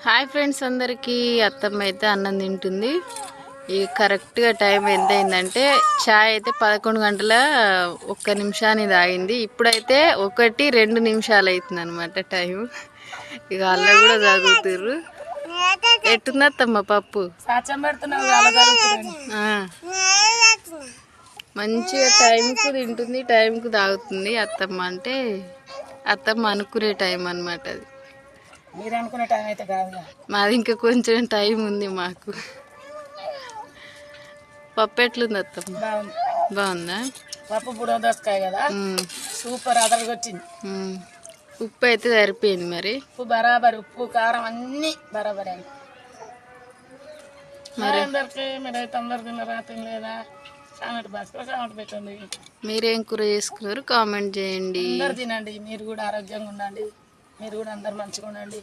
Hi friends, అందరికీ అత్తమ్మ అయితే అన్నం తింటుంది. ఈ కరెక్ట్గా టైం ఎంత అయిందంటే చాయ్ అయితే 11 గంటల 1 నిమిషాన్ని తాగింది. ఇప్పుడైతే 1-2 నిమిషాలు అవుతుంది అనమాట టైం. ఇక అల్ల కూడా చదువుతుర్రు. ఎట్టుంది అత్తమ్మ పప్పు? మంచిగా టైంకు తింటుంది, టైంకు తాగుతుంది అత్తమ్మ. అంటే అత్తమ్మ అనుకునే టైం అనమాట అది. మీరు అనుకునే టైం అయితే కాదు, మాది ఇంకా కొంచెం టైం ఉంది మాకు. పప్పు ఎట్లుంది అత్తమ్మ? బాగుందా? పప్పు బుడదోసకాయ కదా, సూపర్ అదరగా వచ్చింది. ఉప్పు అయితే సరిపోయింది. మరి ఉప్పు బరాబర్, ఉప్పు కారం అన్నీ బరాబర్ అండి. మరి అందరికి మీరైతే అందరు తిన్నారా తినలేదా? సామెట బాస్కో సామెట పెట్టండి. మీరేం కూర చేసుకున్నారు కామెంట్ చేయండి. అందరు తినండి, మీరు కూడా ఆరోగ్యంగా ఉండండి, మీరు కూడా అందరు మంచిగా ఉండండి.